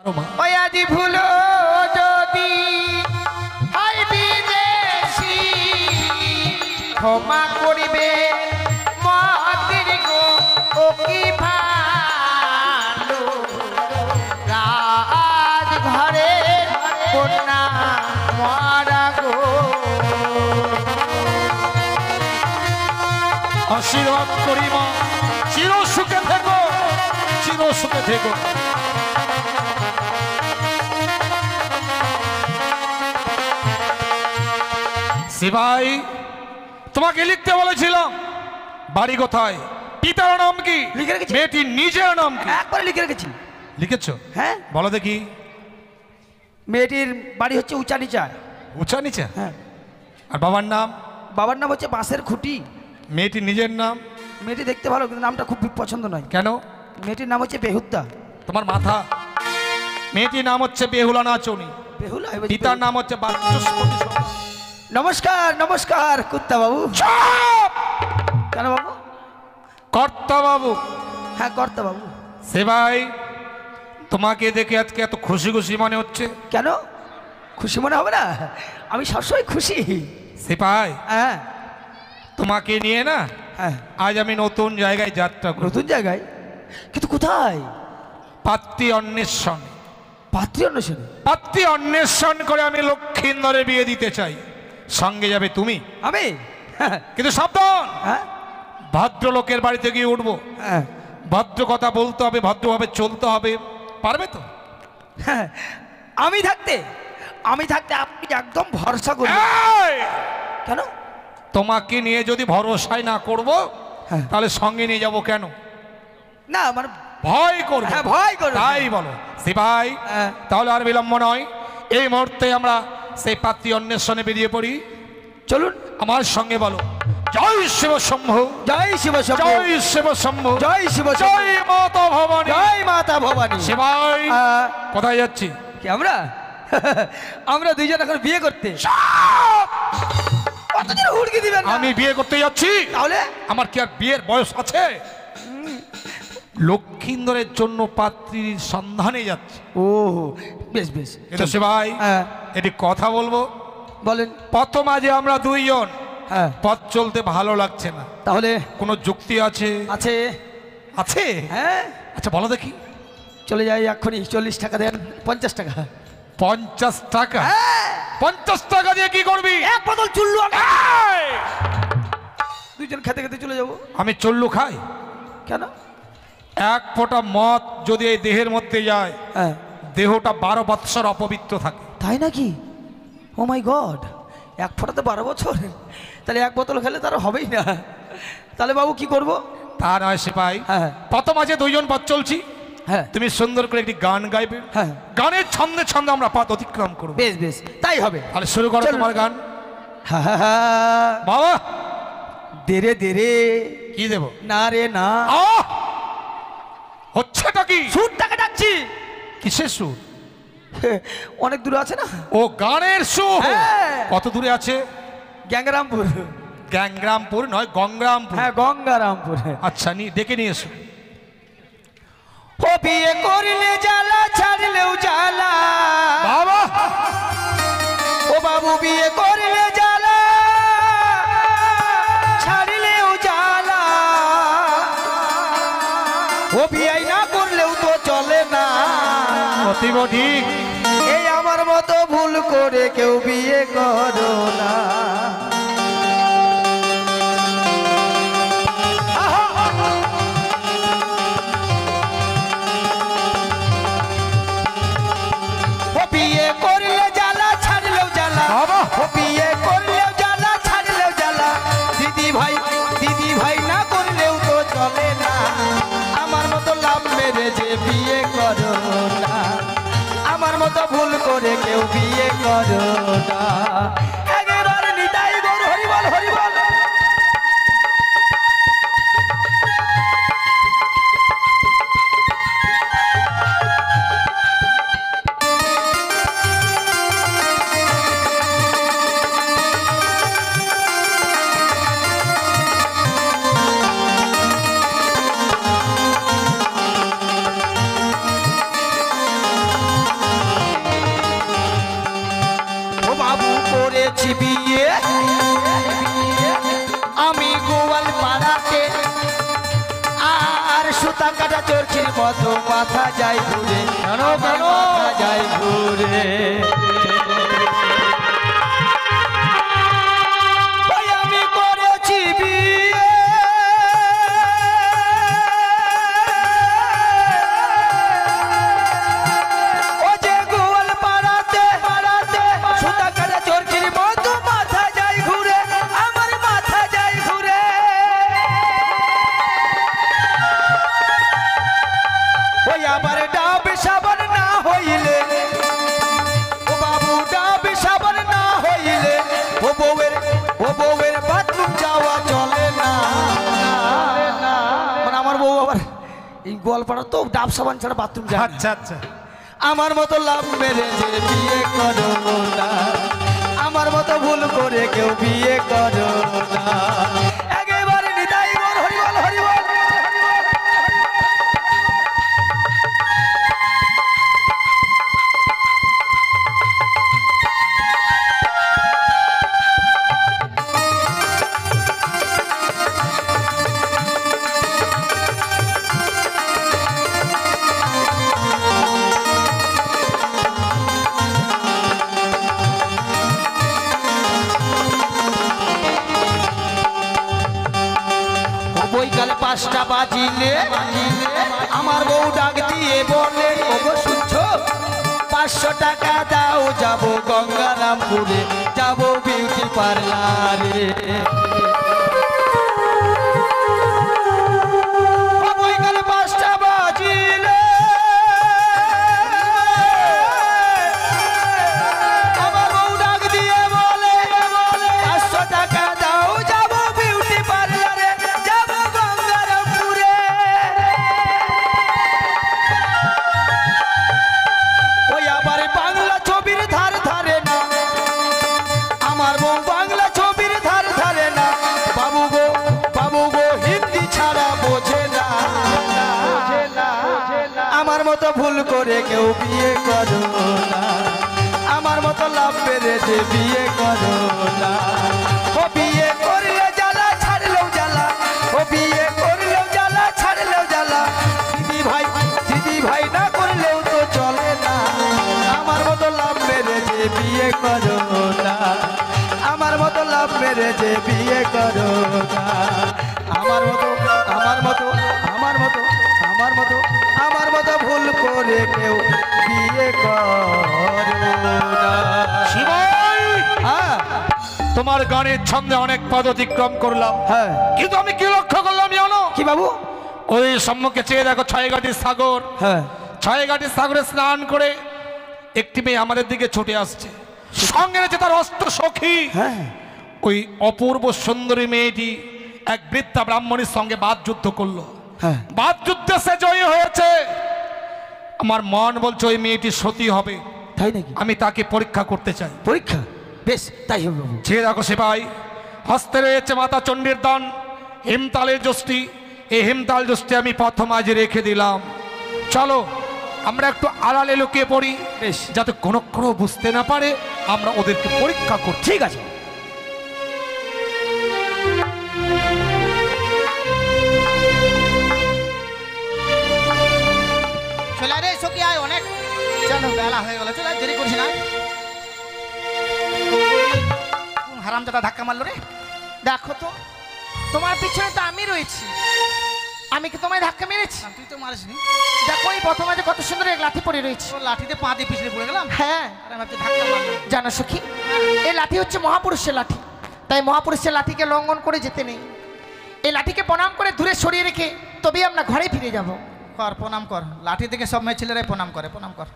ওই আদি ভুলো যদি হয় বিদেশি ক্ষমা করিবে মতির গো ও কি ভালো রাজ ঘরে কন্যা মারা গো। আশীর্বাদ করি মা, চির সুখে থেকো, চির সুখে থেকো। শিবাই, তোমাকে লিখতে বলেছিলাম, বাড়ি কোথায়, পিতার নাম কি, লিখে রেখেছি। মেয়েটির নিজের নাম কি? একবারে লিখে রেখেছি। লিখেছো? হ্যাঁ, বলো দেখি। মেয়েটির বাড়ি হচ্ছে উঁচা নিচা। উঁচা নিচা? হ্যাঁ। আর বাবার নাম? বাবার নাম হচ্ছে বাঁশের খুঁটি। মেয়েটির নিজের নাম? মেয়েটি দেখতে ভালো কিন্তু নামটা খুব পছন্দ নয়। কেন? মেয়েটির নাম হচ্ছে বেহুদ্দা। তোমার মাথা। মেয়েটির নাম হচ্ছে বেহুলা নাচনি, বেহুলা। পিতার নাম হচ্ছে বাচস্পতি। নমস্কার নমস্কার কুত্তা বাবু। চুপ! কেন বাবু? কর্তা বাবু। হ্যাঁ কর্তা বাবু। সেবাই, তোমাকে দেখে আজকে এত খুশি খুশি মনে হচ্ছে কেন খুশি মনে হবে না? আমি সবসময় খুশি। সেপাই, হ্যাঁ তোমাকে নিয়ে না হ্যাঁ। আজ আমি নতুন জায়গায় যাত্রা করব। নতুন জায়গায়? কিন্তু কোথায়? পাত্রী অন্বেষণ। পাত্রী অন্বেষণ? পাত্রী অন্বেষণ করে আমি লক্ষ্মীন্দরে বিয়ে দিতে চাই। সঙ্গে যাবে তুমি। আমি? কিন্তু সাবধান, হ্যাঁ ভদ্রলোকের বাড়িতে গিয়ে উঠবো। হ্যাঁ ভদ্র কথা বলতে হবে, ভদ্রভাবে চলতে হবে। পারবে তো? হ্যাঁ। আমি থাকতে আপনি একদম ভরসা করুন। এই! কেন? তোমাকে নিয়ে যদি ভরসাই না করব, হ্যাঁ। তাহলে সঙ্গে নিয়ে যাব কেন? না মানে ভয় করবে। হ্যাঁ ভয় করবে। তাই বলো সিপাই। হ্যাঁ। তাহলে আর বিলম্ব নয়, এই মুহূর্তে আমরা সেই পাত্রী অন্বেষণে বেরিয়ে পড়ি। চলুন আমার সঙ্গে বলো, জয় শিব শম্ভু, জয় শিব শম্ভু, জয় শিব শম্ভু, জয় শিব শম্ভু, জয় মাতা ভবানী, জয় মাতা ভবানী। সিপাই কোথায় যাচ্ছি? কি আমরা? আমরা দুইজন এখন বিয়ে করতে। কতদিন হুড়কি দিবেন না? আমি বিয়ে করতে যাচ্ছি। তাহলে আমার কি আর বিয়ের বয়স আছে? লক্ষ্মীন্দরের জন্য পাত্রীর সন্ধানে যাচ্ছি। ও বেশ বেশ। এটা সিপাই, হ্যাঁ এটি কথা বলবো। বলেন। প্রথম আজে আমরা দুইজন, হ্যাঁ পথ চলতে ভালো লাগছে না। তাহলে কোনো যুক্তি আছে? আছে। আছে? হ্যাঁ আচ্ছা বলো দেখি। চলে যাই এক্ষুনি। 40 টাকা দেন। 50 টাকা। 50 টাকা? হ্যাঁ 50 টাকা দিয়ে কি করবি? এক বোতল চুল্লু আনবো। এই! দুইজন খেতে খেতে চলে যাবো। আমি চল্লু খাই? কেন? এক ফোঁটা মদ যদি এই দেহের মধ্যে যায়, হ্যাঁ দেহটা 12 বৎসর অপবিত্র থাকে। তাই নাকি? ও মাই গড, এক ফোঁটাতে 12 বছর? তাহলে এক বোতল খেলে তার হবেই না। তাহলে বাবু কি করব? তা নয় সিপাই, হ্যাঁ প্রথম আজে দুইজন পথ চলছি। হ্যাঁ তুমি সুন্দর করে একটি গান গাইবে। হ্যাঁ গানের ছন্দে ছন্দে আমরা পথ অতিক্রম করবো। বেশ বেশ তাই হবে। তাহলে শুরু করো চলুন। তোমার গান। হা হা হা। বাবা দেরে দেরে কি দেব? না রে না। আহ! হচ্ছেটা কি? সুরটাকে ডাকছি। কিসের সুর? অনেক দূরে আছে না? ও গানের সুর। হ্যাঁ। কত দূরে আছে? গ্যাংরামপুর। গ্যাংরামপুর নয়, গঙ্গরামপুর। হ্যাঁ গঙ্গারামপুর। আচ্ছা ডেকে নিয়ে এসো। ও বিয়ে করলে জ্বালা ছাড়লেও জ্বালা। বাবা ও বাবু বিয়ে করলে জ্বালা ছাড়লেও জ্বালা। ও বিয়ে না করলেও তো চলে না। অতীব ঠিক। এই আমার মতো ভুল করে কেউ বিয়ে করো না। ও বিয়ে করলে জ্বালা ছাড়লেও জ্বালা। বাবা ও বিয়ে করলেও জ্বালা ছাড়লেও জ্বালা। দিদি ভাই না করলেও তো চলে না। আমার মতো লাভ মেরে যে বিয়ে করো না। আমার মতো ভুল করে কেউ বিয়ে করো না। একেবারে নিতাই গৌর হরিবল হরিবল। চরকির মতো মাথা যায় ঘুরে, কেন আমার কেন মাথা যায় ঘুরে। ওই আমি করেছি বিয়ে, ও যে গোয়াল পাড়াতে সুতা কাটা চরকির মতো মাথা যায় ঘুরে, আমার মাথা যায় ঘুরে। ওই আবার ডাব সাবান না হইলে, ও বাবু ডাব সাবান না হইলে, ও বউয়ের বাথরুম যাওয়া চলে না। মানে আমার বউ আবার এই গোয়ালপাড়া তো ডাব সাবান ছাড়া বাথরুম যায় না। আচ্ছা আচ্ছা আমার মতো লাভ মেরে যে বিয়ে করো না, আমার মতো ভুল করে কেউ বিয়ে করো না। একেবারে নিতাই বল হরিবল হরিবল। বৈকাল 5টা বাজিলে আমার বউ ডাক দিয়ে বলে, ওগো শুনছো 500 টাকা দাও, যাব গঙ্গারামপুরে, যাব বিউটি পার্লারে। বৈকাল 5টা বাজিলে আমার বউ ডাক দিয়ে বলে 500 টাকা দাও, যাব বিউটি পার্লারে, যাব গঙ্গারামপুরে। ওই আবার বাংলা ছবির ধার ধারে না, আমার বউ বাংলা ছবির ধার ধারে না, বাবু গো হিন্দি ছাড়া বোঝে না। আমার মতো ভুল করে কেউ বিয়ে করো না, আমার মতো লাভ পেরে যে বিয়ে করো না। ও বিয়ে করলে জ্বালা ছাড়লেও জ্বালা, ও বিয়ে করলেও জ্বালা ছাড়লেও জ্বালা, দিদি ভাই না করলেও তো চলে না। আমার মতো লাভ মেরে যে বিয়ে করো না, আমার মতো লাভ মেরে যে বিয়ে করো না। আমার মতো ভুল করে কেউ বিয়ে করো না। শিবাই হ্যাঁ তোমার গানের ছন্দে অনেক পদ অতিক্রম করলাম, হ্যাঁ কিন্তু আমি কি লক্ষ্য করলাম জানো? কি বাবু? ওই সম্মুখে চেয়ে দেখো ছয়ঘাটির সাগর, হ্যাঁ ছয়ঘাটির সাগরে স্নান করে একটি মেয়ে আমাদের দিকে ছুটে আসছে, সঙ্গে রয়েছে তার অস্ত্র সখী। হ্যাঁ ওই অপূর্ব সুন্দরী মেয়েটি এক বৃদ্ধা ব্রাহ্মণের সঙ্গে বাদ যুদ্ধ করলো, হ্যাঁ বাদ যুদ্ধে সে জয়ী হয়েছে। আমার মন বলছে ওই মেয়েটি সতী হবে, তাই নাকি? আমি তাকে পরীক্ষা করতে চাই। পরীক্ষা? বেশ তাই হবে বাবু। যে দেখো সেপাই হস্তে রয়েছে মাতা চণ্ডীর দান, হেমতালের যষ্টি, এই হেমতাল যষ্টি আমি প্রথম আজ রেখে দিলাম। চলো আমরা একটু আড়ালে লুকিয়ে পড়ি, বেশ। যাতে কোনো বুঝতে না পারে, আমরা ওদেরকে পরীক্ষা করছি। ঠিক আছে। চলে রে সখী আয়, অনেক চলো বেলা হয়ে গেল, চলে দেরি করছি না। হারামজাদা ধাক্কা মারলো রে। দেখো তো তোমার পিছনে তো আমি রয়েছি, আমি কি তোমায় ধাক্কা মেরেছি? তুই তো মারিসনি। দেখো এই প্রথমে যে কত সুন্দর এক লাঠি পড়ে রয়েছে, ও লাঠিতে পা দিয়ে পিছলে পড়ে গেলাম। হ্যাঁ আমি ভাবছি ধাক্কা মারলো। জানো সখী, এই লাঠি হচ্ছে মহাপুরুষের লাঠি, তাই মহাপুরুষের লাঠিকে লঙ্ঘন করে যেতে নেই। এই লাঠিকে প্রণাম করে দূরে সরিয়ে রেখে তবেই আমরা ঘরে ফিরে যাব। কর প্রণাম কর, লাঠি থেকে সব মেয়ে ছেলেরাই প্রণাম করে, প্রণাম কর।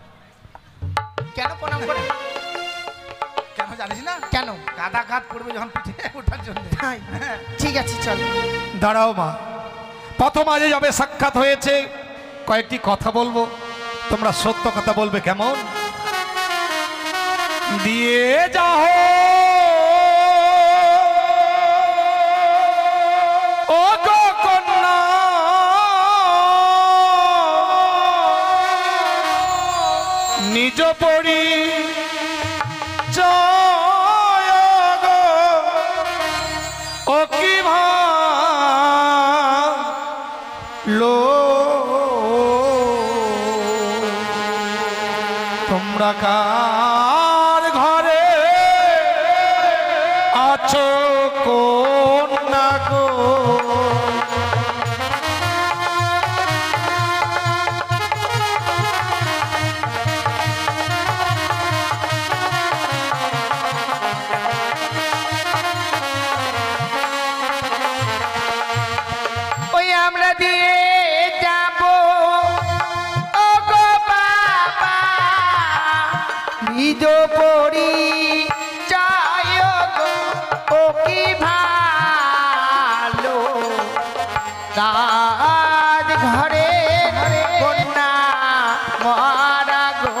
কেন প্রণাম করে? কেন জানিস না? কেন? গাদা ঘাত পড়বে যখন পিঠে ওঠার জন্য। ঠিক আছে চল। দাঁড়াও মা, প্রথম আজ যাবে সাক্ষাৎ হয়েছে, কয়েকটি কথা বলবো, তোমরা সত্য কথা বলবে কেমন? দিয়ে যাও ও গো কন্যা, নিজ পরি জয় গো ও কি ভালো তোমরা কার ঘরে আছো কন্যা গো? ওই আমরা দিয়ে যাব ও গো বাবা নিজ পড়ি চায় গো ও কি ভালো রাজ ঘরে কন্যা মারা গো।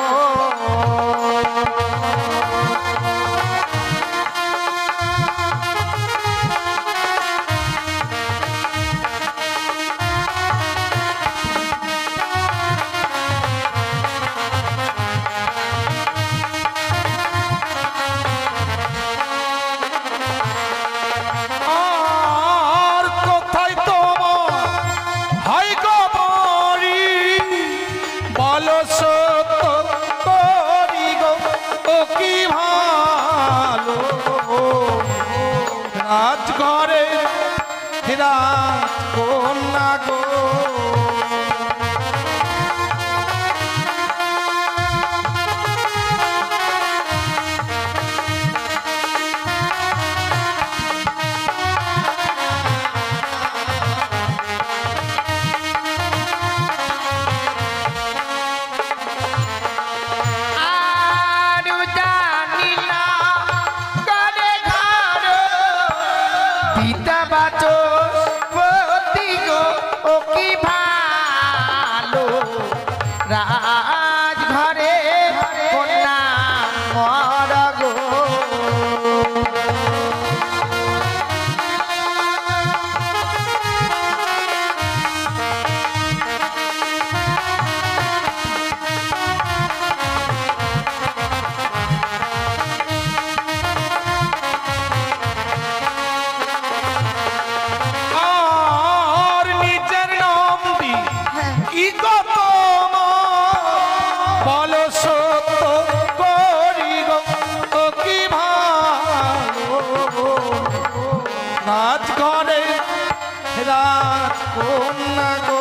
আর কোথায় তোমার হাই গো বাড়ি? বলো সত্য করি গো ও কি ভালো রাজঘরে রাজ কন্যা গো। আরু জানি না করে ঘর পিতা বাচো পতি গো ও কি ভালো রাজ ঘরে কন্যা মর গো। আর নিজের নাম দি কি গো তোমার? বলো সত্য করি গো ও কি ভালো রাজঘরে রাজ কন্যা গো।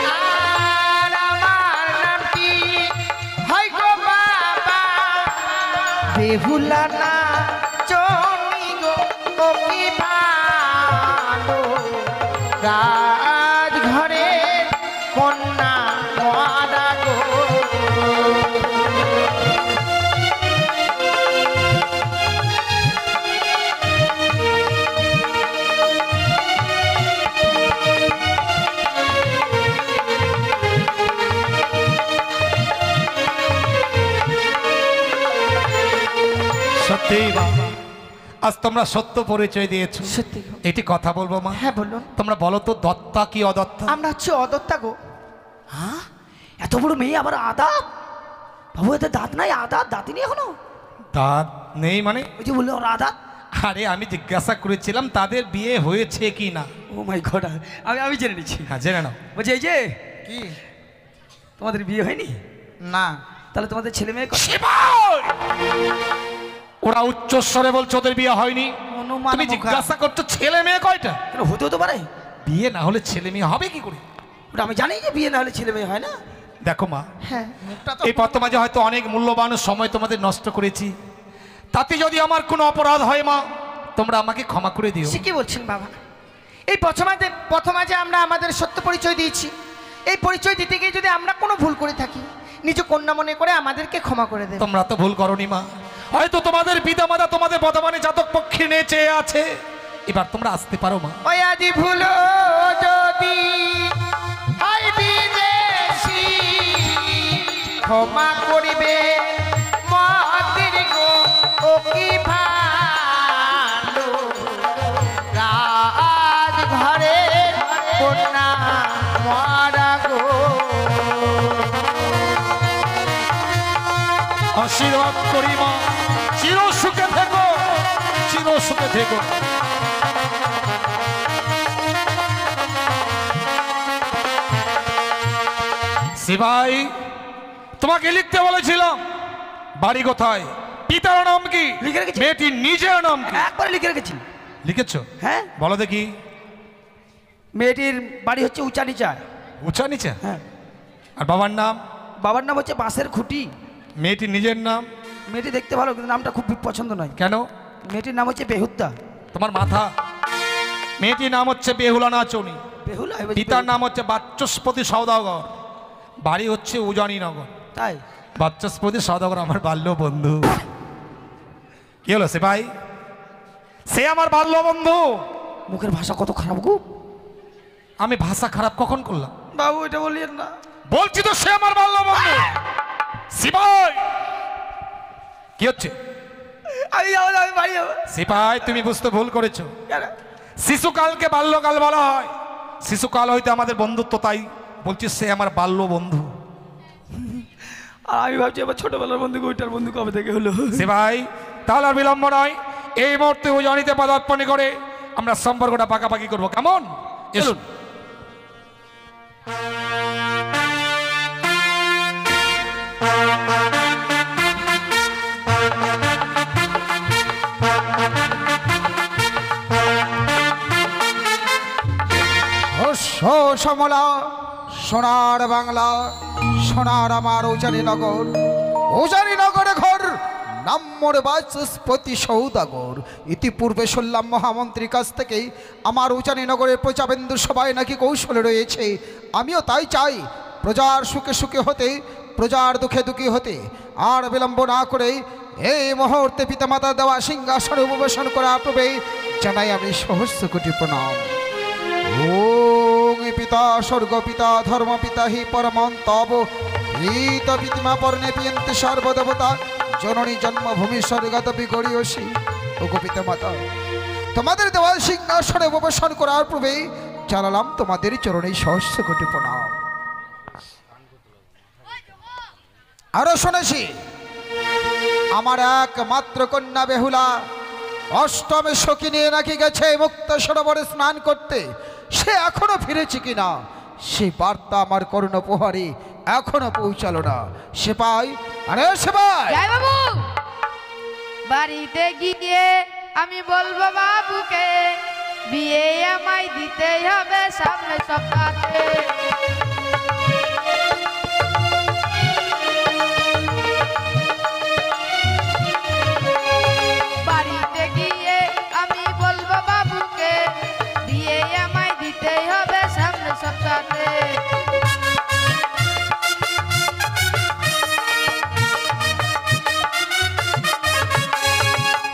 আর আমার নাম কি হয় গো বাবা বেহুলা না চনি গো ও কি ভালো রাজ ঘরে কন্যা মারা গো। সত্যি বাবা, আজ তোমরা সত্য পরিচয় দিয়েছো। সত্যি গো। এটি কথা বলবো মা? হ্যাঁ বলুন। তোমরা বলো তো দত্তা কি অদত্তা? আমরা হচ্ছে অদত্তা গো। হ্যাঁ এত বড় মেয়ে আবার আদাত? বাবু এতে দাঁত নাই? আদাত দাঁতিনি এখনো? দাঁত নেই মানে? ওই যে বললো ওর আদাত। আরে আমি জিজ্ঞাসা করেছিলাম তাদের বিয়ে হয়েছে কি না। ও মাই গড, আমি জেনে নিচ্ছি। হ্যাঁ জেনে নাও। বলছি এই যে কি? তোমাদের বিয়ে হয়নি? না। তাহলে তোমাদের ছেলে মেয়ে কত? ওরা উচ্চস্বরে বলছে ওদের বিয়ে হয়নি, অনুমান তুমি মুখা। জিজ্ঞাসা করছো ছেলে মেয়ে কয়টা? কেন হতেও তো পারে। বিয়ে না হলে ছেলে মেয়ে হবে কি করে? ওটা আমি জানি যে বিয়ে না হলে ছেলে মেয়ে হয় না। দেখো মা, হ্যাঁ মুখটা তো এই পথ মাঝে হয়তো অনেক মূল্যবান সময় তোমাদের নষ্ট করেছি, তাতে যদি আমার কোনো অপরাধ হয় মা তোমরা আমাকে ক্ষমা করে দিও। সে কি বলছেন বাবা? এই প্রথমাজে আমরা আমাদের সত্য পরিচয় দিয়েছি। এই পরিচয় দিতে গিয়ে যদি আমরা কোনো ভুল করে থাকি নিজ কন্যা মনে করে আমাদেরকে ক্ষমা করে দেবে। তোমরা তো ভুল করনি মা, হয়তো তোমাদের পিতা মাতা তোমাদের বর্তমানে জাতক পক্ষে নিয়ে চেয়ে আছে, এবার তোমরা আসতে পারো মা। ওই আদি ভুলো যদি হয় বিদেশি ক্ষমা করিবে মতির গো ও কি ভালো রাজ ঘরে কন্যা মারা আশীর্বাদ করি মা, চির সুখে থেকো, চির সুখে থেকো। সিপাই, তোমাকে লিখতে বলেছিলাম, বাড়ি কোথায়, পিতার নাম কি, লিখে রেখেছি। মেয়েটির নিজের নাম কি? একবারে লিখে রেখেছি। লিখেছো? হ্যাঁ। বলো দেখি। মেয়েটির বাড়ি হচ্ছে উঁচা নিচা। উঁচা নিচে? হ্যাঁ। আর বাবার নাম? বাবার নাম হচ্ছে বাঁশের খুঁটি। মেয়েটির নিজের নাম? মেয়েটি দেখতে ভালো কিন্তু নামটা খুব পছন্দ নয়। কেন? মেয়েটির নাম হচ্ছে বেহুদ্দা। তোমার মাথা। মেয়েটির নাম হচ্ছে বেহুলা নাচনি, বেহুলা। পিতার নাম হচ্ছে বাচস্পতি সওদাগর, বাড়ি হচ্ছে উজানিনগর। তাই? বাচস্পতি সওদাগর আমার বাল্য বন্ধু। কি হলো সে ভাই? সে আমার বাল্য বন্ধু। মুখের ভাষা কত খারাপ গো। আমি ভাষা খারাপ কখন করলাম? বাবু এটা বলিয়েন না। বলছি তো সে আমার বাল্য বন্ধু। সিপাই, কি হচ্ছে? আমি যাবো না, আমি বাড়ি যাবো। সিপাই, তুমি বুঝতে ভুল করেছো। শিশুকালকে বাল্যকাল বলা হয়, শিশুকাল হইতে আমাদের বন্ধুত্ব, তাই বলছি সে আমার বাল্য বন্ধু। আর আমি ভাবছি আমার ছোটবেলার বন্ধু, ওইটার বন্ধু কবে থেকে হলো। সিপাই, তাহলে আর বিলম্ব নয়, এই মুহূর্তে উজানিতে পদার্পণ করে আমরা সম্পর্কটা পাকাপাকি করবো, কেমন? এসুন। সমলা সোনার বাংলা, সোনার আমার উজানিনগর, উজানিনগরে ঘর, নাম মোর বাচস্পতি সৌদাগর। ইতিপূর্বে শুনলাম মহামন্ত্রীর কাছ থেকে আমার উজানিনগরের প্রজাবিন্দু সবাই নাকি কৌশলে রয়েছে। আমিও তাই চাই, প্রজার সুখে সুখে হতে, প্রজার দুঃখে দুঃখী হতে। আর বিলম্ব না করে এই মুহূর্তে পিতামাতা দেওয়া সিংহাসনে উপবেশন করা পূর্বে জানাই আমি সহস্র কোটি প্রণাম। ওং পিতা স্বর্গ পিতা ধর্ম পিতা হি পরমন্তব হিত পিতিমা পর্ণে পিয়ন্তে সর্বদেবতা জননী জন্মভূমি স্বর্গত বিগড়িয়সী। ও পিতা মাতা, তোমাদের দেওয়া সিংহাসনে উপবেশন করার পূর্বে জানালাম তোমাদের চরণে সহস্র কোটি প্রণাম। আরো শুনেছি আমার একমাত্র কন্যা বেহুলা অষ্টমে সখী নিয়ে নাকি গেছে মুক্ত সরোবরে স্নান করতে। সে এখনো ফিরেছে কিনা সেই বার্তা আমার করুণ প্রহরে এখনো পৌঁছালো না। সেপাই, আরে সেপাই, জয় বাবু, বাড়িতে গিয়ে আমি বলবো বাবুকে বিয়ে আমায় দিতেই হবে সামনে সপ্তাহে। বাড়িতে গিয়ে আমি বলবো বাবুকে বিয়ে আমায় দিতেই হবে সামনে সপ্তাহে।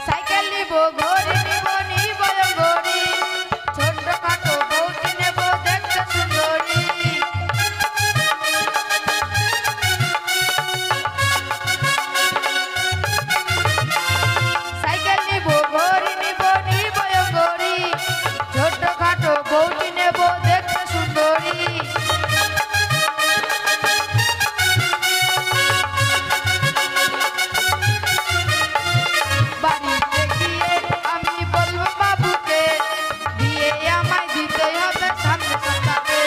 সাইকেল নিব, ঘড়ি নিব, নিব ঘড়ি, ছোট্ট খাটো বউটি নেব দেখতে সুন্দরী। সাইকেল নিব, ঘড়ি নিব, নিব ঘড়ি, ছোট্ট খাটো বউটি নেব দেখতে সুন্দরী। বাড়িতে গিয়ে আমি বলবো বাবুকে বিয়ে আমায় দিতেই হবে সামনে সপ্তাহে।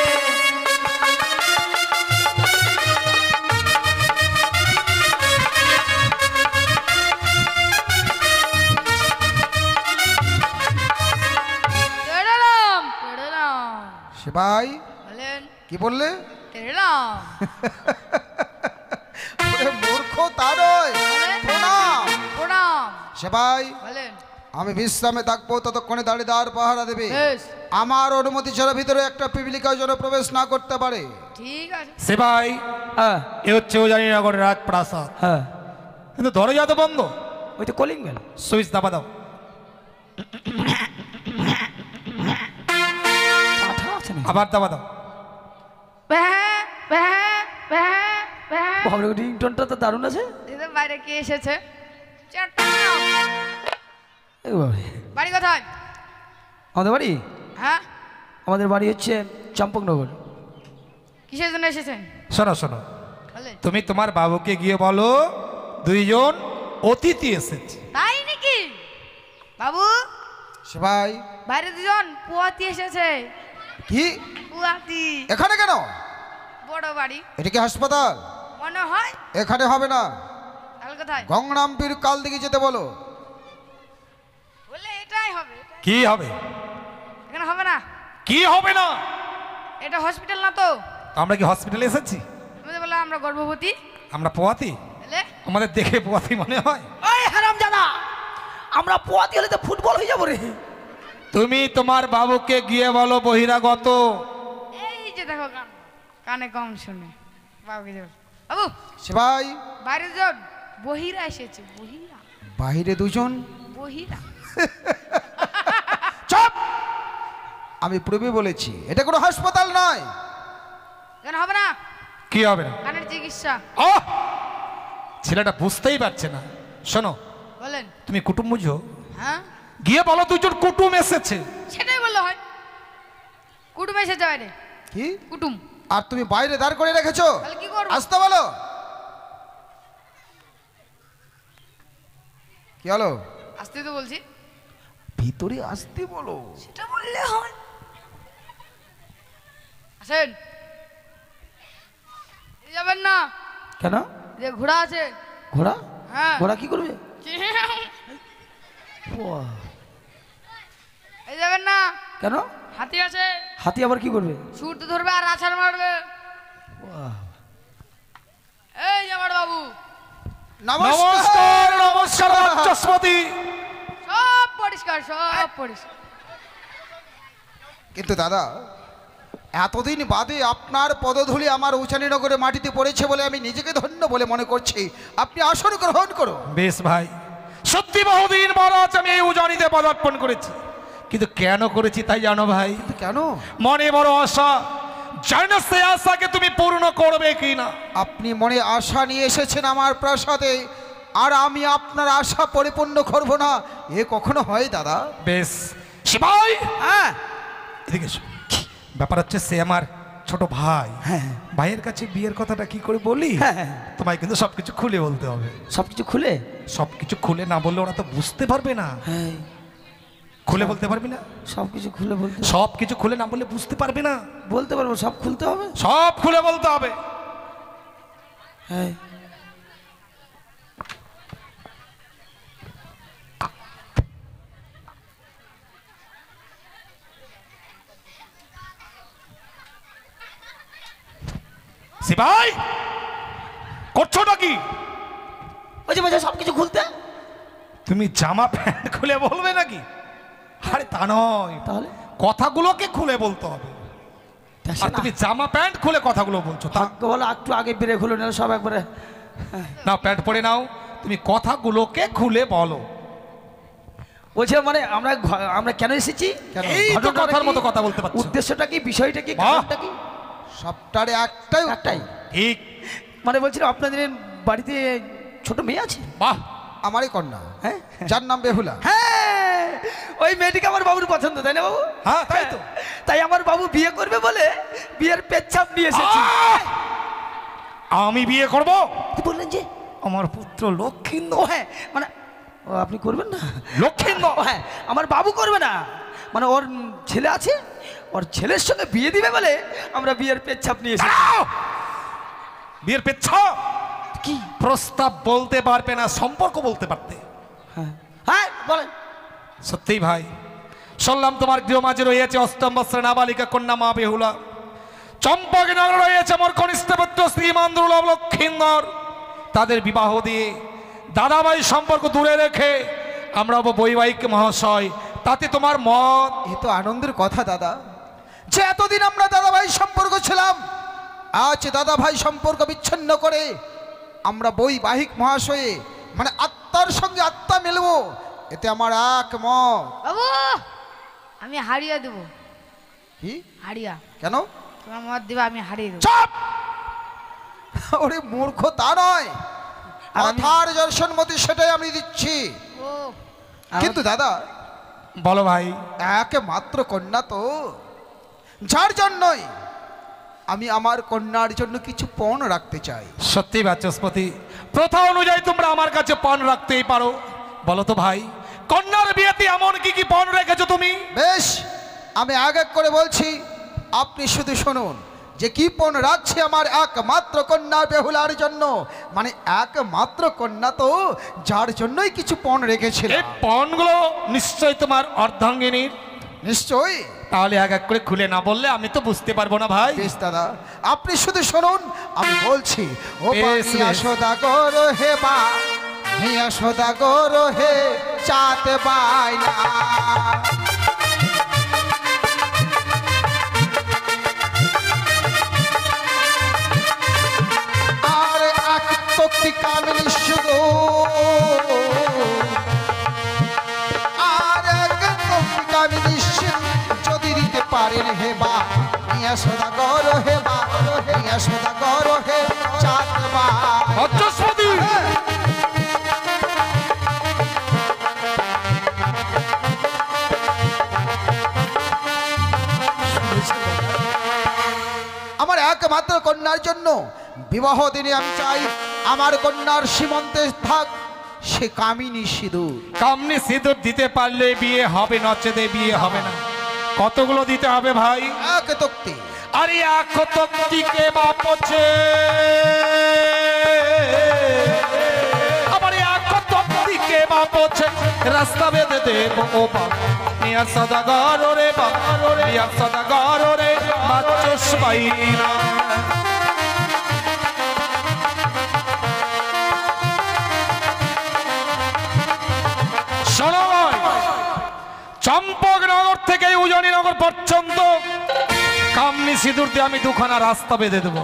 তেড়ালাম তেড়ালাম, সেপাই বলেন কি বললে? তেড়ালাম, ওরে মূর্খ তা নয়, বলেন প্রণাম। প্রণাম, সেপাই, বলেন আমি বিশ্রামে থাকবো, ততক্ষণে দাঁড়িদার পাহারা দেবে। বেশ, আমার অনুমতি ছাড়া ভিতরে একটা পিপিলিকা যেন প্রবেশ না করতে পারে। ঠিক আছে। সিপাই, হ্যাঁ এ হচ্ছে উজানিনগরের রাজপ্রাসাদ, হ্যাঁ, কিন্তু দরজা তো বন্ধ। ওই তো কলিং বেল। সুইচ দাবা দাও। পাঠা আছে না? আবার দাবা দাও। ব্যাঁ, ব্যাঁ, ব্যাঁ, ব্যাঁ। ভাবলে রিংটোনটা তো দারুণ আছে। দিদি বাইরে কে এসেছে? চট্টগ্রাম। এই বাবারে। বাড়ি কোথায়? আমাদের বাড়ি, হ্যাঁ, আমাদের বাড়ি হচ্ছে চম্পকনগর। কিসের জন্য এসেছেন? শোনো শোনো, বলেন। তুমি তোমার বাবুকে গিয়ে বলো দুইজন অতিথি এসেছে। তাই নাকি বাবু? সেবাই বাইরে দুজন পুয়াতি এসেছে। কি পুয়াতি এখানে কেন? বড় বাড়ি। এটা কি হাসপাতাল? মনে হয়। এখানে হবে না, তাহলে কোথায়? গঙ্গনামপীর কাল দিকে যেতে বলো। বলে এটাই হবে। কি হবে? এখানে হবে না। কি হবে না? এটা হসপিটাল না তো। আমরা কি হসপিটালে এসেছি? তুমি তো বললে আমরা গর্ভবতী। আমরা পোয়াতি? এলে আমাদের দেখে পোয়াতি মনে হয়? এই হারামজাদা, আমরা পোয়াতি হলে তো ফুটবল হয়ে যাবো রে। তুমি তোমার বাবুকে গিয়ে বলো বহিরাগত। এই যে দেখো কানে কম শুনে বাবুকে যাও। বাবু সেবাই বাইরে দুজন বহিরা এসেছে। বহিরা? বাইরে দুজন? বহিরা? চুপ! আমি পূর্বে বলেছি এটা কোনো হাসপাতাল নয়। কেন হবে না? কি হবে না? কানের চিকিৎসা। আহ! ছেলেটা বুঝতেই পারছে না। শোনো, বলেন। তুমি কুটুম বুঝো, হ্যাঁ গিয়ে বলো দুজন কুটুম এসেছে। সেটাই বললে হয়। কুটুম এসেছে বাইরে। কি? কুটুম। আর তুমি বাইরে দাঁড় করে রেখেছো? তাহলে কি করবো? আসতে বলো। কি হলো? আসতে তো বলছি। ভিতরে আসতে বলো। সেটা বললে হয়। আসেন। এই যাবেন না, কেন? যে ঘোড়া আছে। ঘোড়া? হ্যাঁ। ঘোড়া কি করবে? বাহ, এই যাবেন না, কেন? হাতি আছে। হাতি আবার কি করবে? ছুট ধরবে আর আছাড় মারবে। বাহ, এই আমার বাবু নমস্কার নমস্কার বাচস্পতি। সব পরিষ্কার, সব পরিষ্কার। কিন্তু দাদা, এতদিন বাদে আপনার পদধূলি আমার উচানীনগরে মাটিতে পড়েছে বলে আমি নিজেকে ধন্য বলে মনে করছি। আপনি আসন গ্রহণ করুন। বেশ ভাই, সত্যি বহুদিন মহারাজ আমি এই উজানিতে পদার্পণ করেছি, কিন্তু কেন করেছি তাই জানো ভাই? কেন? মনে বড় আশা, জানি না সে আশাকে তুমি পূর্ণ করবে কি না। আপনি মনে আশা নিয়ে এসেছেন আমার প্রাসাদে, আর আমি আপনার আশা পরিপূর্ণ করব না, এ কখনো হয় দাদা? বেশ শিবাই, হ্যাঁ এদিকে এসো। ব্যাপার হচ্ছে সে আমার ছোট ভাই। হ্যাঁ ভাইয়ের কাছে বিয়ের কথাটা কি করে বলি? হ্যাঁ, তোমায় কিন্তু সবকিছু খুলে বলতে হবে। সব কিছু খুলে? সবকিছু খুলে না বললে ওরা তো বুঝতে পারবে না। হ্যাঁ, খুলে বলতে পারবি না? সব কিছু খুলে বলতে সব কিছু খুলে না বললে বুঝতে পারবে না। বলতে পারবো, সব খুলতে হবে। সব খুলে বলতে হবে। হ্যাঁ, শিবাই, করছোটা কি? বলছি বলছি সব কিছু খুলতে। তুমি জামা প্যান্ট খুলে বলবে নাকি? আরে তা নয়, তাহলে কথাগুলোকে খুলে বলতে হবে। আর তুমি জামা প্যান্ট খুলে কথাগুলো বলছো। তা ভাগ্য বলো একটু আগে বেড়ে খুলে নিলে সব একবারে। না, প্যান্ট পরে নাও, তুমি কথাগুলোকে খুলে বলো। বলছে মানে আমরা কেন এসেছি? এই তো ঘটনাটা কথার কি? মতো কথা বলতে পারছো। উদ্দেশ্যটা কি, বিষয়টা কি, বাহ! কারণটা কি? সবটার একটাই একটাই। ঠিক। মানে বলছিলাম আপনাদের বাড়িতে ছোট মেয়ে আছে? বাহ, আমারই কন্যা, হ্যাঁ যার নাম বেহুলা। হ্যাঁ, ওই মেয়েটিকে আমার বাবুর পছন্দ, তাই না বাবু? হ্যাঁ তাই তো। তাই আমার বাবু বিয়ে করবে বলে বিয়ের পেচ্ছাপ নিয়ে এসেছি। আমি বিয়ে করব? কি বললেন যে? আমার পুত্র লক্ষ্মীন্দ্র। ও হ্যাঁ, মানে ও আপনি করবেন না? লক্ষ্মীন্দ্র? ও হ্যাঁ, আমার বাবু করবে না, মানে ওর ছেলে আছে, ওর ছেলের সঙ্গে বিয়ে দিবে বলে আমরা বিয়ের পেচ্ছাপ নিয়ে এসেছি। বিয়ের পেচ্ছাপ? কি? প্রস্তাব বলতে পারবে না, সম্পর্ক বলতে পারতে। হ্যাঁ হ্যাঁ বলেন। সত্যি ভাই, শুনলাম তোমার গৃহ মাঝে রয়েছে অষ্টম বৎসরের নাবালিকা কন্যা মা বেহুলা। চম্পকনগরে রয়েছে মোর কনিষ্ঠ পুত্র শ্রীমান দুর্লভ লক্ষ্মীন্দর। তাদের বিবাহ দিয়ে দাদাভাই সম্পর্ক দূরে রেখে আমরা বৈবাহিক মহাশয়, তাতে তোমার মত? এ তো আনন্দের কথা দাদা, যে এতদিন আমরা দাদাভাই সম্পর্ক ছিলাম, আজ দাদাভাই সম্পর্ক বিচ্ছিন্ন করে আমরা বৈবাহিক মহাশয়ে মানে আত্মার সঙ্গে আত্মা মেলবো, এতে আমার একমত। বাবু আমি হারিয়ে দেবো। কি? হারিয়া? কেন? তোমার মত দিবা, আমি হারিয়ে দেবো। চুপ! ওরে মূর্খ তা নয়, কথার দর্শনমতি সেটাই আমি দিচ্ছি। ও কিন্তু দাদা, বলো ভাই। একমাত্র কন্যা তো, যার জন্যই আমি আমার কন্যার জন্য কিছু পণ রাখতে চাই। সত্যি বাচস্পতি, প্রথা অনুযায়ী তোমরা আমার কাছে পণ রাখতেই পারো। বলো তো ভাই, কন্যার বিয়েতে এমন কি কি পণ রেখেছো তুমি? বেশ, আমি এক এক করে বলছি, আপনি শুধু শুনুন যে কি পণ রাখছি আমার একমাত্র কন্যা বেহুলার জন্য। মানে একমাত্র কন্যা তো, যার জন্যই কিছু পণ রেখেছিল। এই পণগুলো নিশ্চয়ই তোমার অর্ধাঙ্গিনীর। নিশ্চয়ই। তাহলে এক এক করে খুলে না বললে আমি তো বুঝতে পারবো না ভাই। বেশ দাদা, আপনি শুধু শুনুন, আমি বলছি। ও বেশ, পানিয়া বেশ। সদাগর হে বা, হিয়া সদাগর হে চাঁদ বাইনা। আর এক তক্তি কামিনী শুধু, আর এক তক্তি কামিনী শুধু যদি দিতে পারেন হে বা, হিয়া সদাগর হে বা, হিয়া সদাগর হে চাঁদ বাইনা। বাচস্পতি, আমার একমাত্র কন্যার জন্য বিবাহ দিনে আমি চাই আমার কন্যার সীমন্তে থাক সে কামিনী সিঁদুর। কামনি সিঁদুর দিতে পারলে বিয়ে হবে, নচেতে বিয়ে হবে না। কতগুলো দিতে হবে ভাই? এক তক্তি। আরে এক তক্তিকে বাপছে, আবার এক তক্তিকে বাপছে, রাস্তা বেঁধে দেব ও বাপ। নিয়া সদাগর রে বাপ, নিয়া সদাগর রে বাচস্পতি। শোনো ভাই, চম্পকনগর থেকে উজনীনগর পর্যন্ত কামনি সিঁদুর দিয়ে আমি দুখানা রাস্তা বেঁধে দেবো।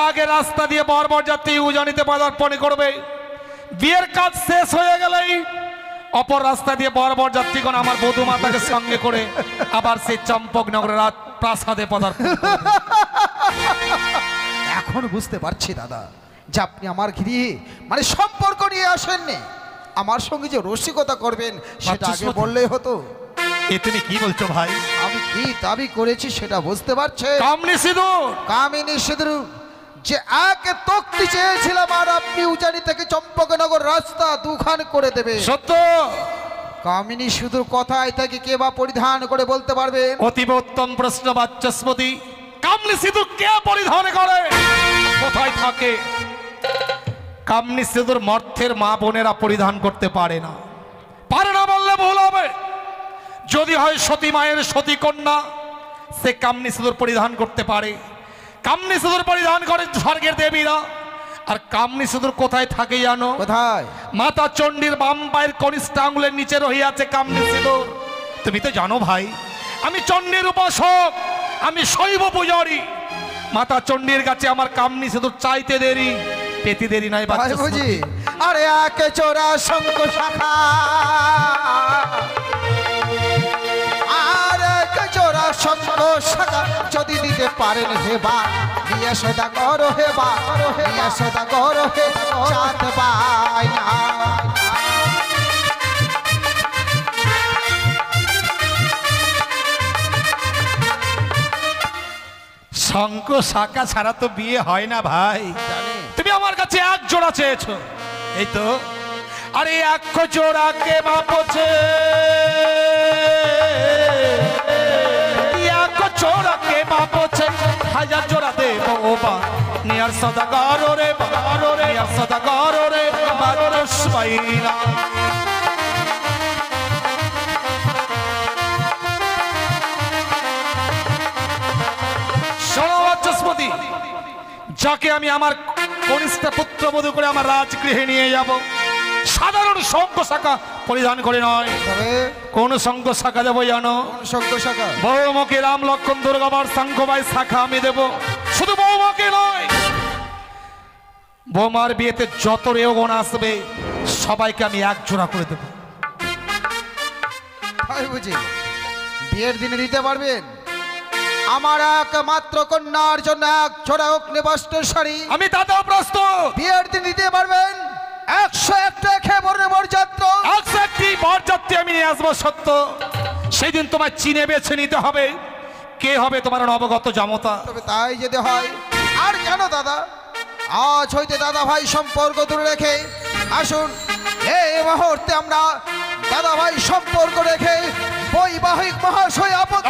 আগে রাস্তা দিয়ে বরযাত্রী উজনীতে পদার্পণ করবে। বিয়ের কাজ শেষ হয়ে গেলেই অপর রাস্তা দিয়ে বরযাত্রীগণ আমার বধূ মাতাকে সঙ্গে করে আবার সেই চম্পকনগরের প্রাসাদে পদার্পণ করবে। এখন বুঝতে পারছি দাদা যে আপনি আমার গৃহে মানে সম্পর্ক নিয়ে আসেননি, আমার সঙ্গে যে রসিকতা করবেন সেটা আগে বাচস্পতি। বললেই হতো। এ তুমি কি বলছো ভাই? আমি কি দাবি করেছি সেটা বুঝতে পারছে? কামনি সিঁদুর কামিনী সিঁদুর যে এক তক্তি চেয়েছিলাম, আর আপনি উজানি থেকে চম্পকনগর রাস্তা দুখান করে দেবে। সত্য। কামিনী সিঁদুর কথায় থেকে কে বা পরিধান করে বলতে পারবেন? অতীব উত্তম প্রশ্ন বাচস্পতি। কামনি সিঁদুর কে পরিধান করে, কোথায় থাকে? কামনি সিঁদুর মর্থের মা বোনেরা পরিধান করতে পারে না। পারে না বললে ভুল হবে। যদি হয় সতী মায়ের সতী কন্যা, সে কামনি সিঁদুর পরিধান করতে পারে। কামনি সিঁদুর পরিধান করে স্বর্গের দেবীরা। আর কামনি সিঁদুর কোথায় থাকে জানো? কোথায়? মাতা চণ্ডীর বাম পায়ের কনিষ্ঠ আঙুলের নিচে রহিয়াছে কামনি সিঁদুর। তুমি তো জানো ভাই, আমি চণ্ডীর উপাসক, আমি শৈব পূজারী। মাতা চণ্ডীর কাছে আমার কামনি সিঁদুর চাইতে দেরি, পেতে দেরি নাই ভাই বাচ্চা। বুঝি আরে এক চোরা শঙ্খ শাখা, আর এক চোরা শঙ্খ শাখা যদি দিতে পারেন হে বা, হিয়া সদাগর হে বা, হিয়া সদাগর হে চাঁদ বাইনা। শঙ্খ শাখা ছাড়া তো বিয়ে হয় না ভাই। তুমি আমার কাছে এক জোড়া চেয়েছো, এই তো। আরে এক জোড়াকে মাপছে, এক জোড়াকে মাপছে, হাজার জোড়া দেব ও বা। নিয়ার সদাগর রে বাগর রে, নিয়ার সদাগর রে বাচস্পতি। শোনো বাচস্পতি, যাকে আমি আমার কনিষ্ঠ পুত্রবধূ করে আমার রাজগৃহে নিয়ে যাব, সাধারণ শঙ্খ শাখা পরিধান করে নয়। তবে কোন শঙ্খ শাখা দেবো জানো? কোন শঙ্খ শাখা? বৌমাকে রাম লক্ষণ দুর্গাবার শঙ্খবাই শাখা আমি দেব। শুধু বৌমাকে নয়, বৌমার বিয়েতে যত রেওগণ আসবে সবাইকে আমি এক জোড়া করে দেব। ভাই বুঝি বিয়ের দিনে দিতে পারবেন? আমার একমাত্র কন্যার জন্য এক ছোড়া অগ্নিবস্ত্রের শাড়ি আমি তাতেও প্রস্তুত। বিয়ের দিন দিতে পারবেন? 101টা খেয়ে বরযাত্রী। একটি বরযাত্রী আমি নিয়ে আসবো সত্য, সেই দিন তোমায় চিনে বেছে নিতে হবে কে হবে তোমার নবগত জামতা? তবে তাই যদি হয় আর কেন দাদা, আজ হইতে দাদা ভাই সম্পর্ক দূরে রেখে আসুন, এই মুহূর্তে আমরা দাদা ভাই সম্পর্ক রেখে বৈবাহিক মহাশয় আপদ।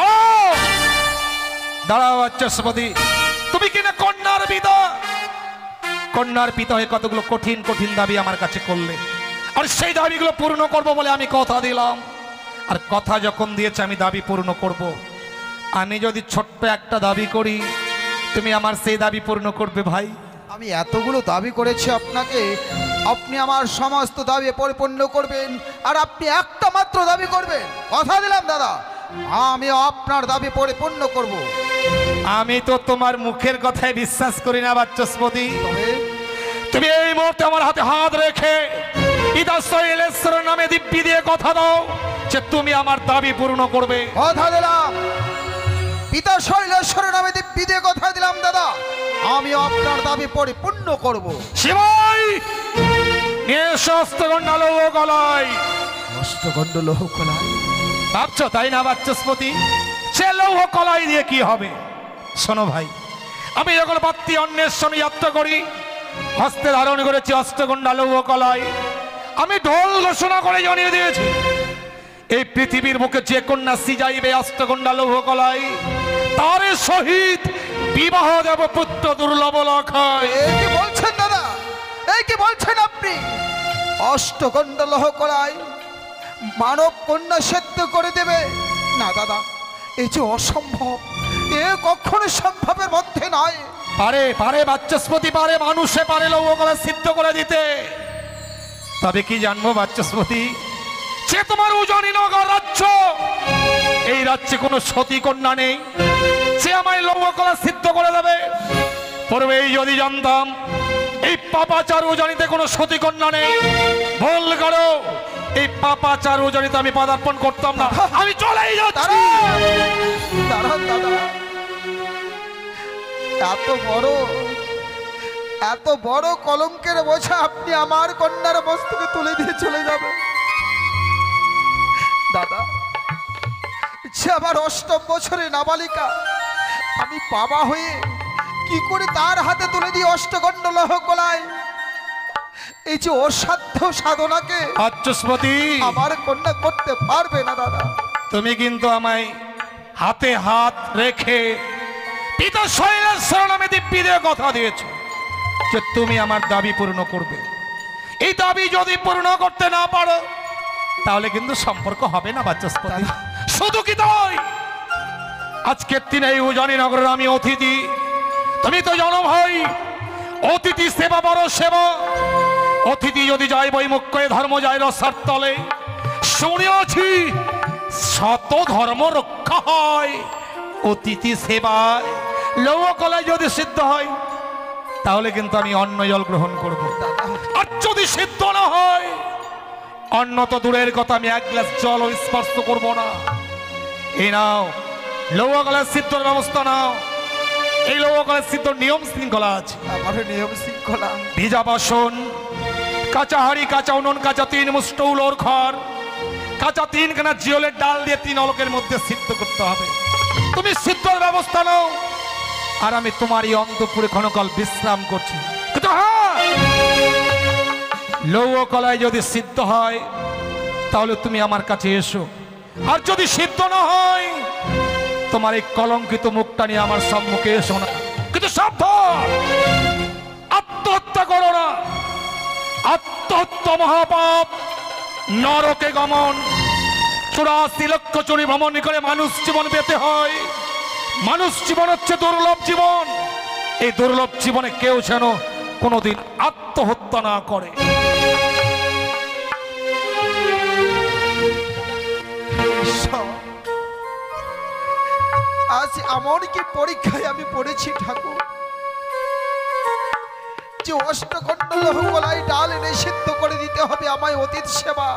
দাঁড়াও বাচস্পতি, তুমি কিনা কন্যার পিতা, কন্যার পিতা হয়ে কতগুলো কঠিন কঠিন দাবি আমার কাছে করলে, আর সেই দাবিগুলো পূর্ণ করব বলে আমি কথা দিলাম। আর কথা যখন দিয়েছে আমি দাবি পূর্ণ করব। আমি যদি ছোট্ট একটা দাবি করি, তুমি আমার সেই দাবি পূর্ণ করবে ভাই? আমি এতগুলো দাবি করেছি আপনাকে, আপনি আমার সমস্ত দাবি পরিপূর্ণ করবেন, আর আপনি একটা মাত্র দাবি করবেন। কথা দিলাম দাদা, আমি আপনার দাবি পরিপূর্ণ করব। আমি তো তোমার মুখের কথায় বিশ্বাস করি না বাচস্পতি। তবে তুমি এই মুহূর্তে আমার হাতে হাত রেখে পিতা শৈলেশ্বর নামে দিব্যি দিয়ে কথা দাও যে তুমি আমার দাবি পূর্ণ করবে। কথা দিলাম, পিতা শৈলেশ্বর নামে দিব্যি দিয়ে কথা দিলাম দাদা, আমি আপনার দাবি পরিপূর্ণ করব। শিবাই নিয়ে অষ্টগন্ডা লৌহ কলাই। অষ্টগণ্ড লৌহ কলাই ভাবছো তাই না বাচস্পতি? সে লৌহ কলাই দিয়ে কি হবে? শোনো ভাই, আমি যখন বাত্তি অন্বেষণে যাত্রা করি, হস্তে ধারণ করেছি অষ্টগন্ডা লৌহ কলাই। আমি ঢোল ঘোষণা করে জানিয়ে দিয়েছি, এই পৃথিবীর বুকে যে কন্যা সিজাইবে অষ্টগন্ডা লৌহ কলাই, তার সহিত বিবাহ দেব পুত্র দুর্লভ লক্ষায়। এই কি বলছেন দাদা, এই কি বলছেন আপনি? অষ্টগণ্ড লৌহ কলাই মানব কন্যা সেদ্ধ করে দেবে? না দাদা, এই যে অসম্ভব, এ কখনো সম্ভবের মধ্যে নয়। পারে পারে বাচস্পতি পারে, মানুষে পারে লৌহ কলাই সিদ্ধ করে দিতে। তবে কি জানবো বাচস্পতি, সে তোমার উজনি নগর রাজ্য, এই রাজ্যে কোনো সতী কন্যা নেই, সে আমায় লৌহ কলা সিদ্ধ করে দেবে। পূর্বেই যদি জানতাম এই পাপাচার উজনিতে কোনো সতী কন্যা নেই, ভুল করো, এই পাপাচার উজনিতে আমি পদার্পণ করতাম না, আমি চলেই যাচ্ছি। দাঁড়ান দাদা, এত বড় কলঙ্কের বোঝা আপনি আমার কন্যার মস্তকে তুলে দিয়ে চলে যাবেন? দাদা, সে আমার ৮ম বছরে নাবালিকা, আমি বাবা হয়ে কি করে তার হাতে তুলে দিই অষ্টগণ্ড লৌহ কলাই? এই যে অসাধ্য সাধনাকে বাচস্পতি, আমার কন্যা করতে পারবে না দাদা। তুমি কিন্তু আমায় হাতে হাত রেখে পিতা শৈলেশ্বর নামে দিব্যি দিয়ে কথা দিয়েছো যে তুমি আমার দাবি পূর্ণ করবে। এই দাবি যদি পূর্ণ করতে না পারো, তাহলে কিন্তু সম্পর্ক হবে না বাচস্পতি। শুধু কি তাই, আজকের দিনে এই উজানি নগরের আমি অতিথি, তুমি তো জানো ভাই, অতিথি সেবা বড় সেবা। অতিথি যদি যায় বৈমুখ করে, ধর্ম যায় রসার তলে। শুনেছি শত ধর্ম রক্ষা হয় অতিথি সেবায়। লৌহ কলাই যদি সিদ্ধ হয়, তাহলে কিন্তু আমি অন্ন জল গ্রহণ করব। আর যদি সিদ্ধ না হয়, অন্ন তো দূরের কথা, আমি এক গ্লাস জল স্পর্শ করব না। এই নাও লৌহ কলাই সিদ্ধর ব্যবস্থা নাও। এই লৌহ কলাই সিদ্ধ নিয়ম শৃঙ্খলা আছে। আমার নিয়ম শৃঙ্খলা, ভিজা বাসন, কাঁচা হাড়ি, কাঁচা উনুন, কাঁচা 3 মুষ্ট উলোর খড়, কাঁচা 3 খানা জিওলের ডাল দিয়ে 3 অলকের মধ্যে সিদ্ধ করতে হবে। তুমি সিদ্ধর ব্যবস্থা নাও, আর আমি তোমার এই অন্তপুরে ক্ষণকাল বিশ্রাম করছি। কিন্তু হ্যাঁ, লৌহ কলাই যদি সিদ্ধ হয়, তাহলে তুমি আমার কাছে এসো। আর যদি সিদ্ধ না হয়, তোমার এই কলঙ্কিত মুখটা নিয়ে আমার সম্মুখে এসো না। কিন্তু সাবধান, আত্মহত্যা করো না। আত্মহত্যা মহাপাপ, নরকে গমন। 84 লক্ষ চুরি ভ্রমণ করে মানুষ জীবন পেতে হয়। মানুষ জীবন হচ্ছে দুর্লভ জীবন। এই দুর্লভ জীবনে কেউ যেন কোনোদিন আত্মহত্যা না করে। আজ এমন কি পরীক্ষায় আমি পড়েছি ঠাকুর, যে অষ্টগণ্ড লৌহ কলাই ডাল এনে সিদ্ধ করে দিতে হবে আমায় অতীত সেবা।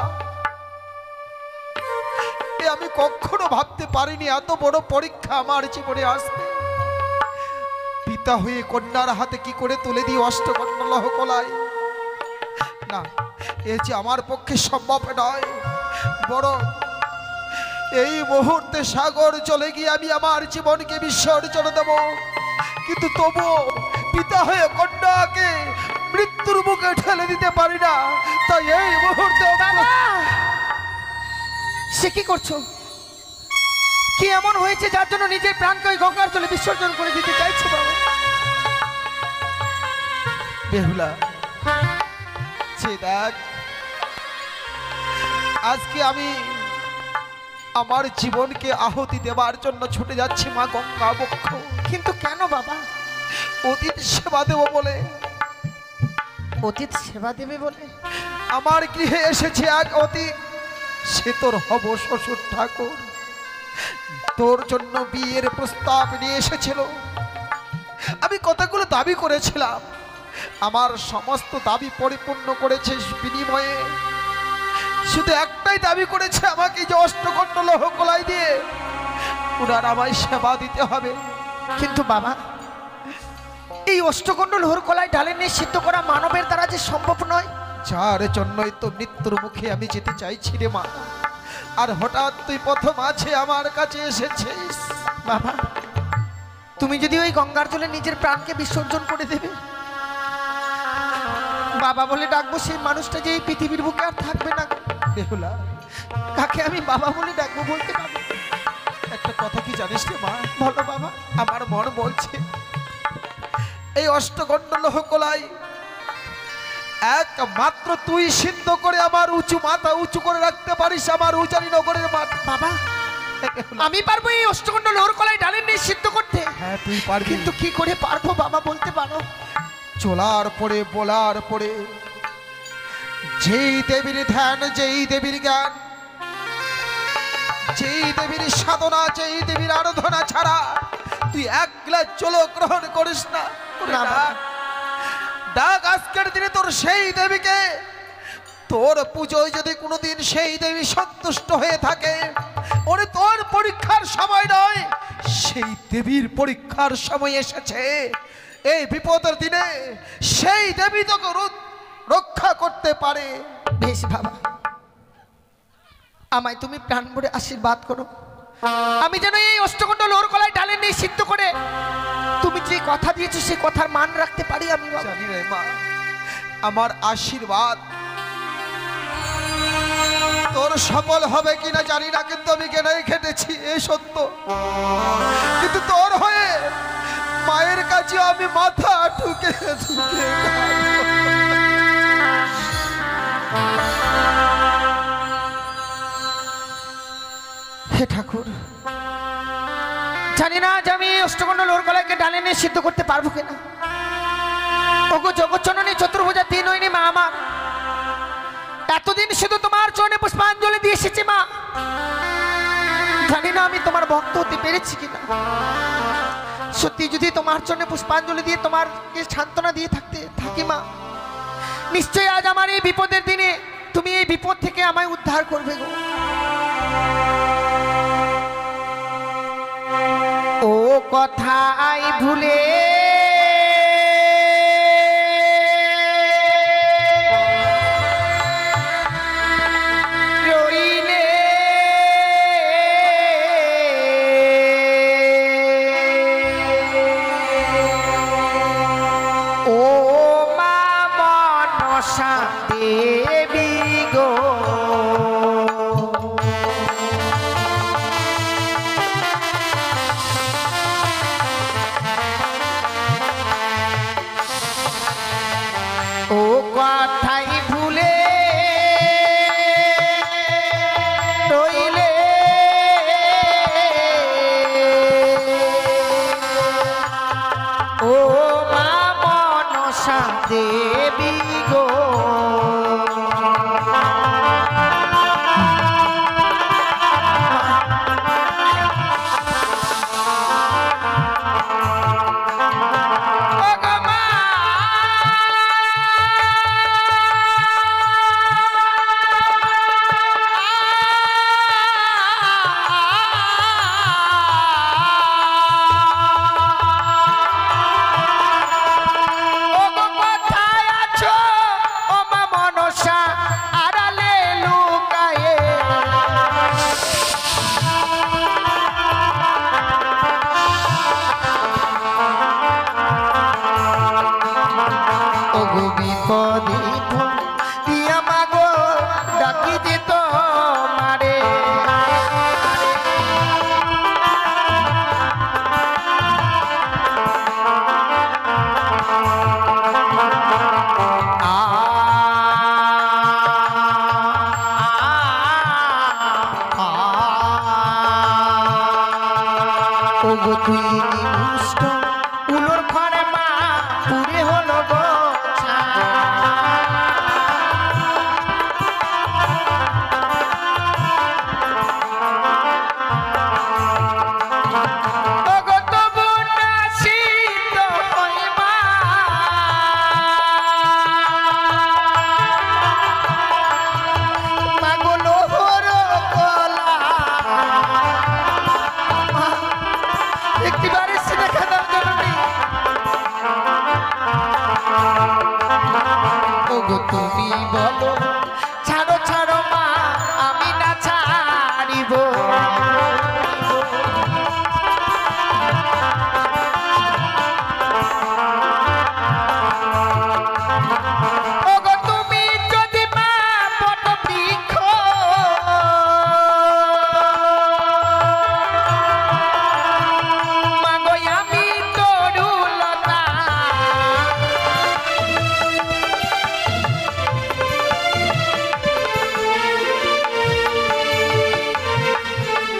আমি কখনো ভাবতে পারিনি এত বড় পরীক্ষা আমার জীবনে আসবে। পিতা হয়ে কন্যার হাতে কি করে তুলে দিই অষ্টগণ্ড লৌহ কলাই? না, এ যে আমার পক্ষে সম্ভব নয়। বড় এই মুহূর্তে সাগর চলে গিয়ে আমি আমার জীবনকে বিসর্জন দেব, কিন্তু তবু পিতা হয়ে কন্যাকে মৃত্যুর মুখে ঠেলে দিতে পারি না। তাই এই মুহূর্তে সে কি করছো? কি এমন হয়েছে যার জন্য নিজের প্রাণকে ওই গঙ্গার জলে বিসর্জন করে দিতে চাইছো বাবা? বেহুলা, সে দেখ, আজকে আমি আমার জীবনকে আহুতি দেবার জন্য ছুটে যাচ্ছি মা গঙ্গা বক্ষ। কিন্তু কেন বাবা? অতীত সেবা দেব বলে। অতীত সেবা দেবে বলে? আমার গৃহে এসেছে এক অতীত, সে তোর হব শ্বশুর ঠাকুর। তোর জন্য বিয়ের প্রস্তাব নিয়ে এসেছিল। আমি কতগুলো দাবি করেছিলাম, আমার সমস্ত দাবি পরিপূর্ণ করেছে বিনিময়ে শুধু একটাই দাবি করেছে, আমাকে যে অষ্টকণ্ঠ লৌহ কলাই দিয়ে ওনার আমায় সেবা দিতে হবে। কিন্তু বাবা, এই অষ্টকণ্ঠ লোহর কলাই ডালে নিয়ে সিদ্ধ করা মানবের দ্বারা যে সম্ভব নয়। যার জন্যই তো মৃত্যুর মুখে আমি যেতে চাইছি রে মা, আর হঠাৎ তুই প্রথম আছে আমার কাছে এসেছিস। বাবা, তুমি যদি ওই গঙ্গার জলে নিজের প্রাণকে বিসর্জন করে দেবে, বাবা বলে ডাকবো, সেই মানুষটা যে এই পৃথিবীর বুকে আর থাকবে না। বেহুলা, কাকে আমি বাবা বলে ডাকবো বলতে পারবো? একটা কথা কি জানিস রে মা? বলো বাবা। আমার মন বলছে এই অষ্টকণ্ঠ লৌহ কলাই একমাত্র তুই সিদ্ধ করে আমার উঁচু মাথা উঁচু করে রাখতে পারিস, আমার উজানি নগরের মাথা। বাবা, আমি পারবো এই অষ্টকণ্ঠ লোহর কলাই ডালে নিয়ে সিদ্ধ করতে? হ্যাঁ তুই পারবি, কিন্তু কি করে পারবো বাবা বলতে পারো? চলার পরে বলার পরে যেই দেবীর ধ্যান, যেই দেবীর জ্ঞান, যেই দেবীর সাধনা, যেই দেবীর আরাধনা ছাড়া তুই এক গ্লাস জল গ্রহণ করিস না। না বাবা। ডাক আজকের দিনে তোর সেই দেবীকে। তোর পুজোয় যদি কোনোদিন সেই দেবী সন্তুষ্ট হয়ে থাকে, ওরে তোর পরীক্ষার সময় নয়, সেই দেবীর পরীক্ষার সময় এসেছে। এই বিপদের দিনে সেই দেবী তোকে রক্ষা করতে পারে। বেশ বাবা, আমায় তুমি প্রাণ ভরে আশীর্বাদ করো, আমি যেন এই অষ্টকণ্ঠ লোহর কলাই ডালে নিয়ে সিদ্ধ করে তুমি যে কথা দিয়েছো সে কথার মান রাখতে পারি আমি বাবা। জানি রে মা, আমার আশীর্বাদ তোর সফল হবে কিনা জানি না, কিন্তু আমি কেনাই খেটেছি এই সত্য। কিন্তু তোর হয়ে মায়ের কাছে আমি মাথা ঠুকে ঠুকে হে ঠাকুর, জানি না যে আমি অষ্টকণ্ঠ লোহর কলাইকে ডালে নিয়ে সিদ্ধ করতে পারবো কিনা। ওগো জগৎজননী চতুর্ভুজা তিন হয়নি মা আমার, এতদিন শুধু তোমার চরণে পুষ্পাঞ্জলি দিয়ে এসেছি মা, জানি না আমি তোমার ভক্ত হতে পেরেছি কিনা। সত্যি যদি তোমার চরণে পুষ্পাঞ্জলি দিয়ে তোমারকে সান্ত্বনা দিয়ে থাকি মা, নিশ্চয়ই আজ আমার এই বিপদের দিনে তুমি এই বিপদ থেকে আমায় উদ্ধার করবে গো। ও কথাই ভুলে রইলে, ও মা মনসা দেবী গো, ও কথাই ভুলে রইলে, ও মা মনসা দেবী গো, ওগো বিপদে দিয়া মাগো ডাকি দিত মারে ওগো তুই নিষ্ঠ উলোর ঘরে মা পুরে হলো গো ওগো তবু নাসিত হই মা মাগো লোহর কলা একটিবারে সে দেখা দাও জননী ওগো তুমি বলো ছাড়ো ছাড়ো মা আমি না ছাড়িব ওগো তুমি যদি মা বট বৃক্ষ মাগো আমি তরুলতা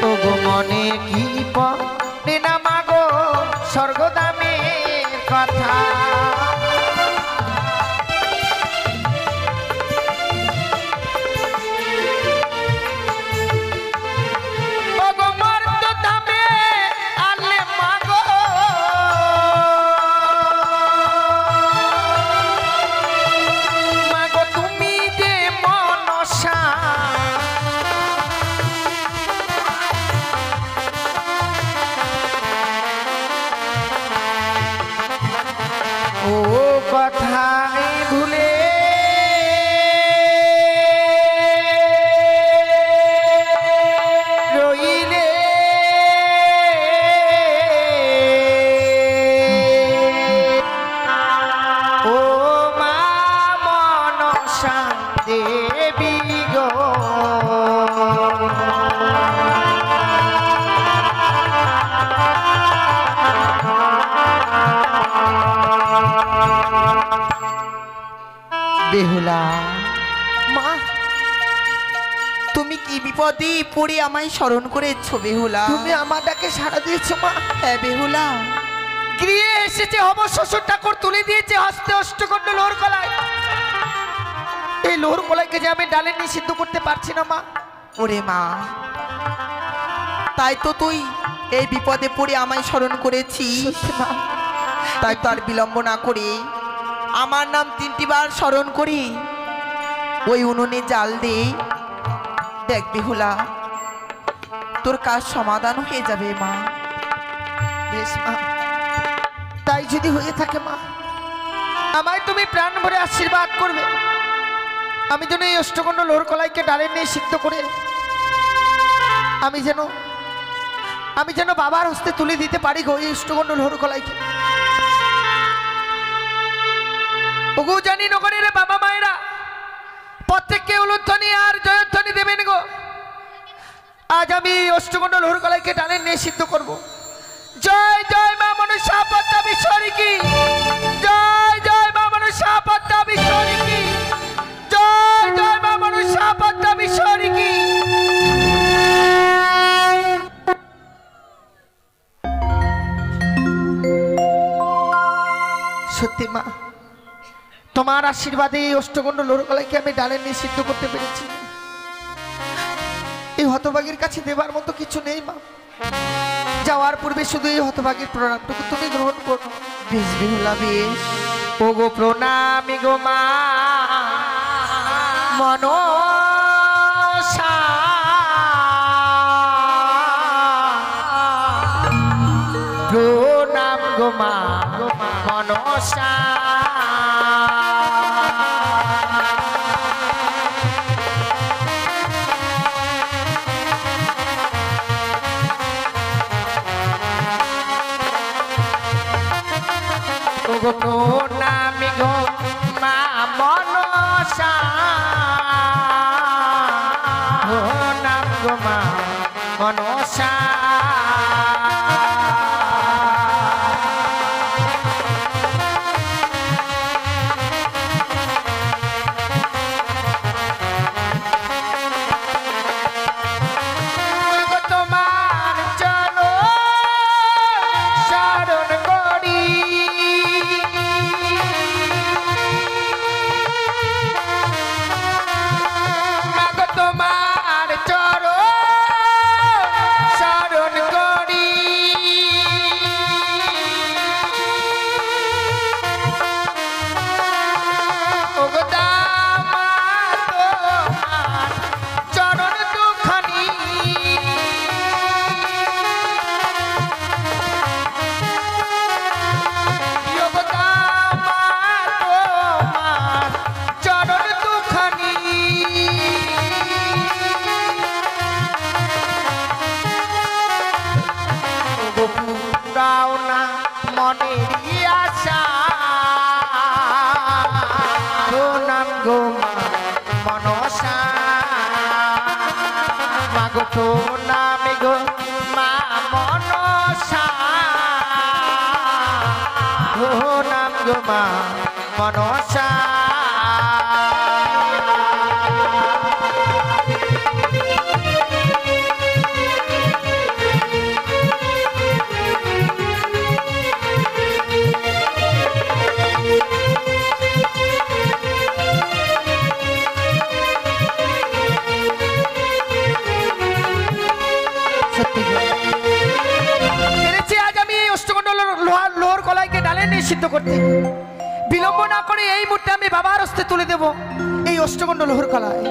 ওগো মনে কি পড়ে না মাগো স্বর্গদামের কথা ওগো মর্ত দামে আলে মাগো মাগো তুমি যে মনসা ও কথাই ভুলে রইলে ও মা মনসা দেবী গো বেহুলা মা তুমি কি বিপদে পড়ে আমায় স্মরণ করেছো বেহুলা? তুমি আমার ডাকে সাড়া দিয়েছো মা হ্যাঁ বেহুলা, গৃহে এসেছে হব শ্বশুর ঠাকুর তুলে দিয়েছে হস্তে অষ্টকণ্ড লোহর কলায় এই লোহর কলাইকে যে আমি ডালে নিয়ে সিদ্ধ করতে পারছি না মা ওরে মা, তাই তো তুই এই বিপদে পড়ে আমায় স্মরণ করেছিস। তাই তো আর বিলম্ব না করে আমার নাম 3টি বার স্মরণ করি ওই উনুনে জাল দে। দেখ বেহুলা, তোর কাজ সমাধান হয়ে যাবে মা। বেশ মা, তাই যদি হয়ে থাকে মা, আমায় তুমি প্রাণ ভরে আশীর্বাদ করবে। আমি যেন এই অষ্টকণ্ড লোহর কলাইকে ডালে নিয়ে সিদ্ধ করে আমি যেন বাবার হস্তে তুলে দিতে পারি গো এই অষ্টকণ্ড লোহর কলাইকে। ওগো জানি নগরের বাবা মায়েরা প্রত্যেককে উলুধ্বনি আর জয়ধ্বনি দেবেন গো। আজ আমি অষ্টকণ্ড লোহর কলাইকে ডালে নিয়ে সিদ্ধ করব। জয় জয় মা মনসা পদ্মা বিশ্বরী কি, জয় জয় মা মনসা পদ্মা বিশ্বরী কি, জয় জয় মা মনসা পদ্মা বিশ্বরী কি। সত্যি মা, তোমার আশীর্বাদে এই অষ্টকণ্ড লোহর কলাইকে আমি ডালে নিয়ে সিদ্ধ করতে পেরেছি। এই হতভাগীর কাছে দেবার মতো কিছু নেই মা। যাওয়ার পূর্বে শুধু এই হতভাগীর প্রণামটুকু তুমি গ্রহণ করো। বেশ বেহুলা বেশ। ও গো প্রণামী গো মা মনসা, প্রণাম গো মা মনসা। ও ওগো তো নামি গো মা মনসা ও নাম গো মা মনসা তো নামে গো মা মনসা ও নাম গো মা মনসা সিদ্ধ করতে বিলম্ব না করে এই মুহূর্তে আমি বাবার হস্তে তুলে দেব এই অষ্টগণ্ড লোহর কলায়।